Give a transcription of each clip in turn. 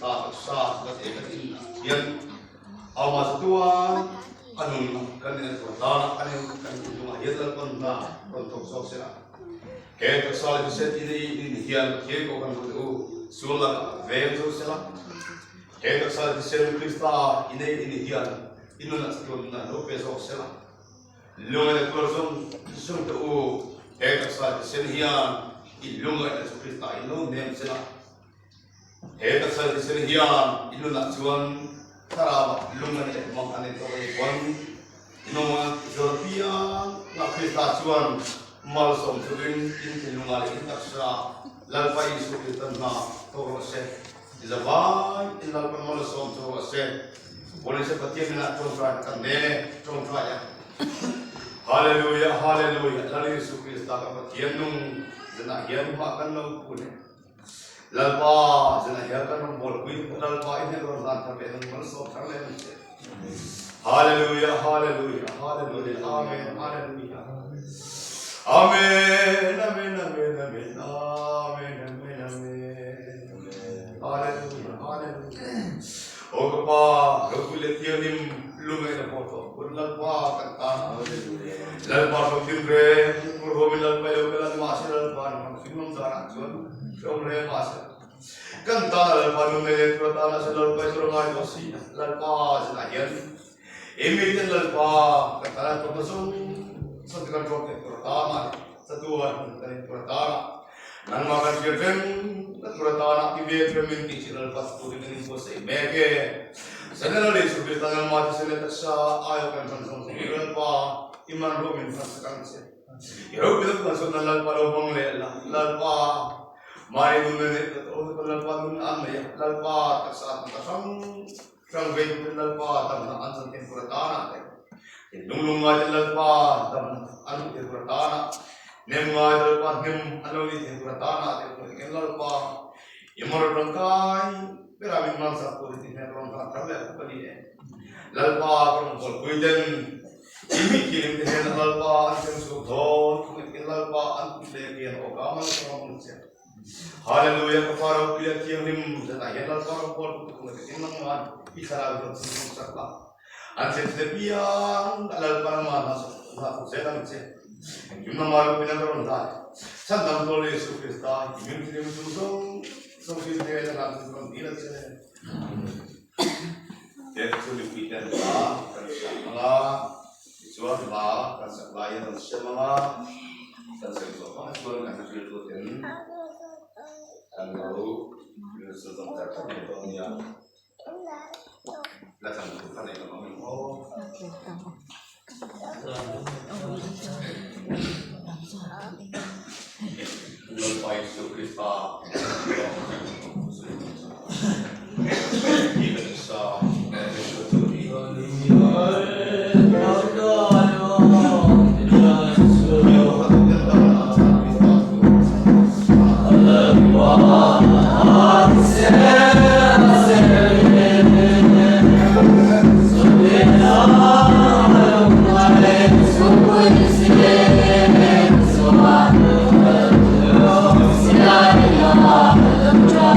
Krista sa katin yan awas tua anun kanin pertama kanin cuma hiatan pun na untuk sosial kita soal set ini hian kiko kan tu sulam vem sosial kita soal set Krista ini hian inu nak sekon na no peso sosial lunga kursun sung tu kita soal set hian ilunga na Krista inu nem sila kita soal set hian inu nak cuan Tara lungan et mong ane to e kon ino Europia na Krista chuan mal som chuin in lunga le taksa Lalpa isu kitan na to se izawai in Lalpa mal som to se bole se patien na kontra kan ne kontra ya haleluya haleluya lali Yesus Kristus ka patien nung jana hian ma kan no pune Lalpa Zanriah kan bol kui Lalpa ini orang lantar benar masuk terlalu macam. Haleluya, haleluya, haleluya, amin, haleluya, amin, amin, amin, amin, amin, amin, amin, haleluya, haleluya. Oh kapa, kau lihat tianim lumai na foto, pun Lalpa kata, Lalpa sokir bre, kurhomi Lalpa yokelan masih Lalpa, maksimum darah cuan. Omre masa kan Lalpa nunge kurata na Lalpa surangai dosi Lalpa Zanriah emitin Lalpa kata profesor satukan roket kurata ma satuan dari kurata nan makan kirden kurata na tibe treminti Lalpa studi ni bose mege senale subi tangan mati seneta sa ayo kan sang Lalpa iman romin fasakan se yo bilang masuk Lalpa lobong le Lalpa Mari mengenai orang Lalpa mengenai ya Lalpa tersaat terang gaya Lalpa tanah ansur tempuratana nulung aja Lalpa tanah anu tempuratana nem aja Lalpa nem anu di tempuratana tempuratana Lalpa imor rangkai beramin mangsa politik rangkai terlebih kali Lalpa perempuan kuiden ini kirim dengan Lalpa ansur sudon kemudian Lalpa ansur legian okamal sama manusia Haleluya kepada pilihan yang lim Zanriah Lalpa pun kemudian mengenai bicara dengan semua serta anset sepian Lalpa mana masuk sedang se jumlah malu pinang ronda santam tole Yesus Kristus ingin kirim susung sungguh dia dalam sebelum tidak se dia sulit kita lah malah suatu lah kasih layan dan semua dan segala macam yang kita lakukan dan lalu sesuatu tertentu yang datang bukan ekonomi Lalpa Yesus Kristus kita bisa Thank you.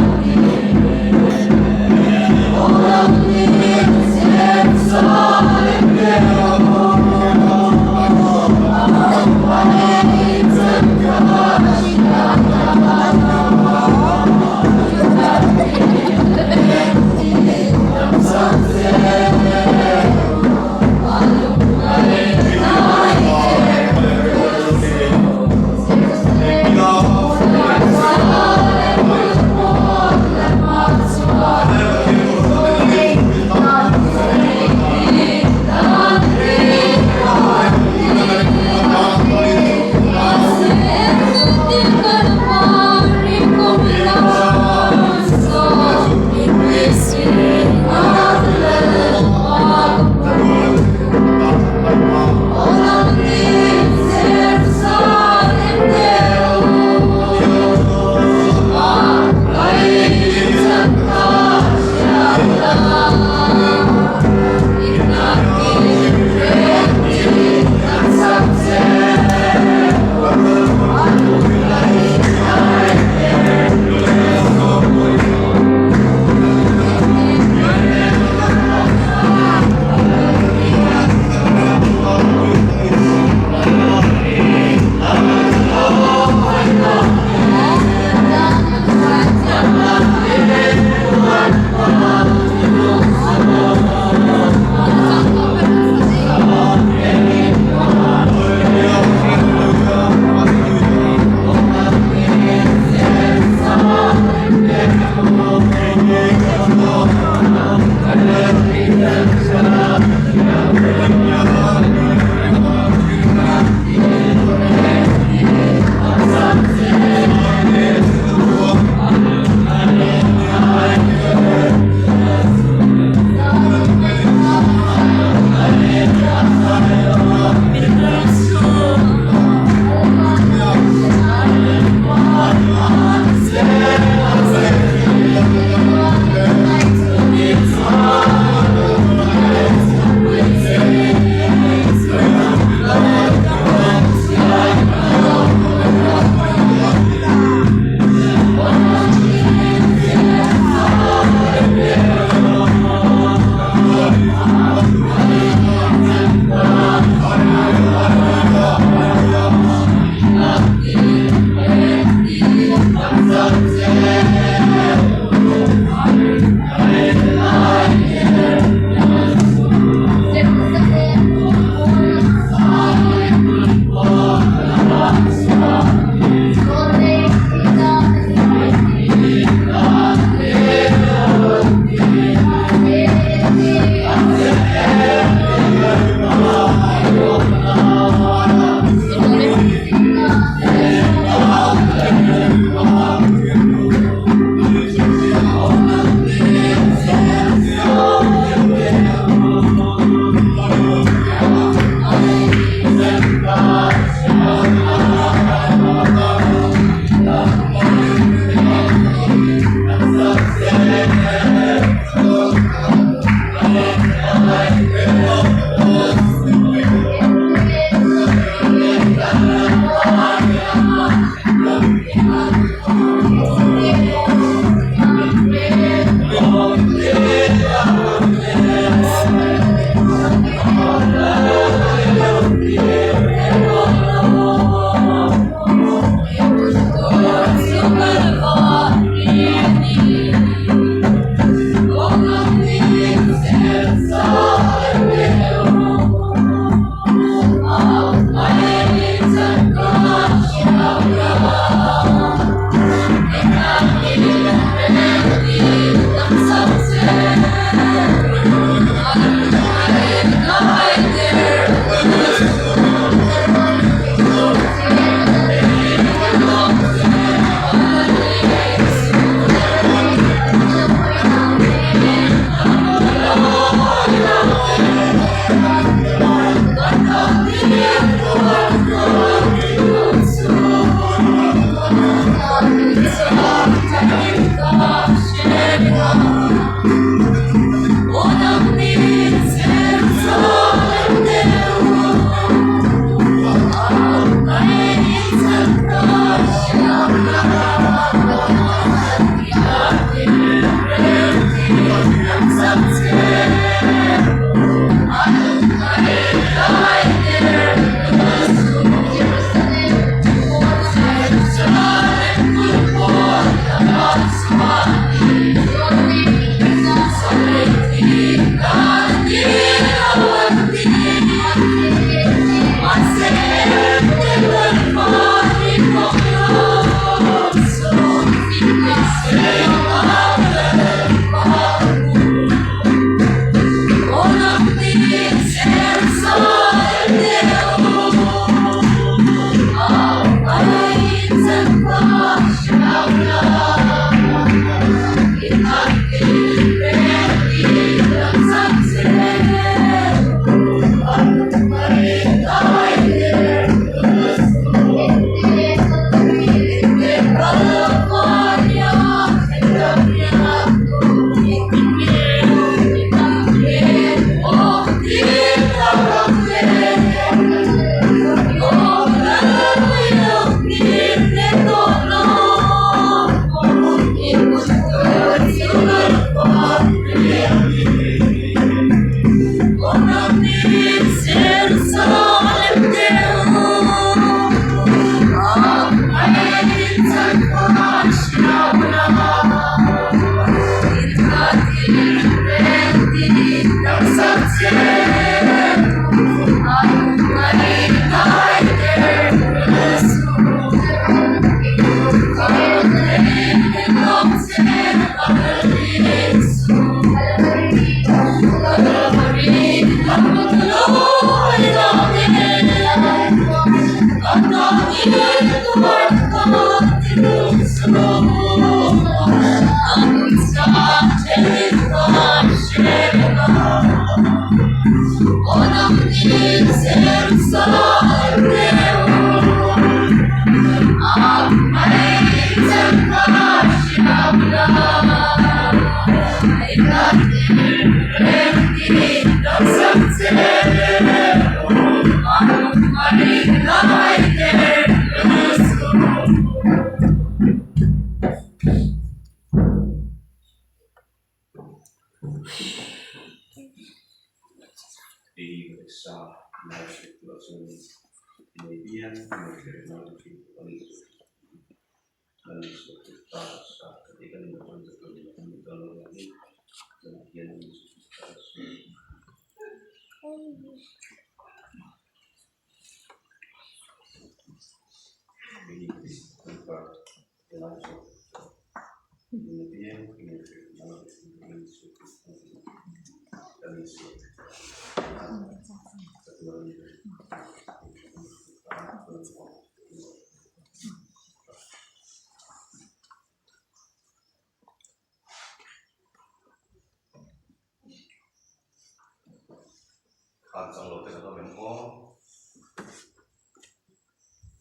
Kancang lo kita tahu memang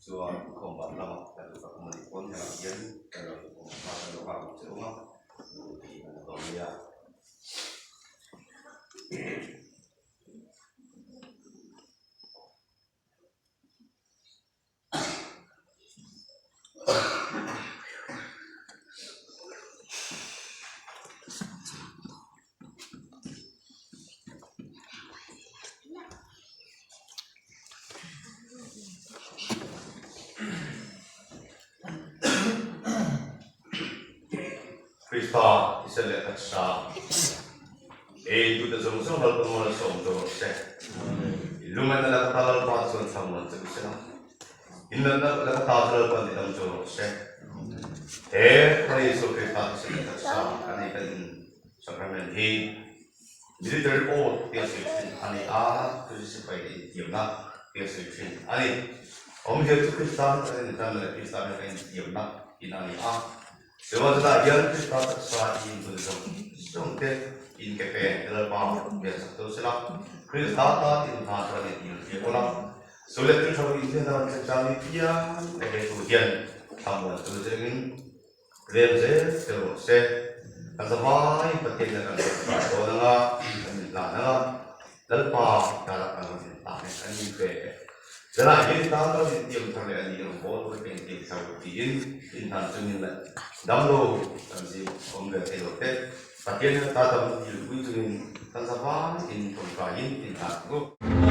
soal kombat lama dan juga kemenipun yang lain dalam kombat lokal rumah di Zanriah. Krista iselle taksa itu dasar hal penuh soal se lumayan ada kalal pasal sama sebesar indah ada kalal pasal di dalam jorok se hari itu Krista iselle taksa kani kan Sacrament jadi dari dia sih ani terus sebagai diamna dia sih ani jadi Krista kan Krista kan diamna ini sebab yang kita saat ini belum in kepe Lalpa biasa tu selak Krista in antara ini orang sulit terjadi dalam sejarah dia itu hujan tamu tu dengan remze terus azamai penting dengan orang lana Lalpa dalam angin ini kepe Jadi ini tahu di tiap kali ini yang buat berpenting sahajain intan sunyilah damlo sampai omga elote pakai tahu di luar itu kan siapa in pengkain intan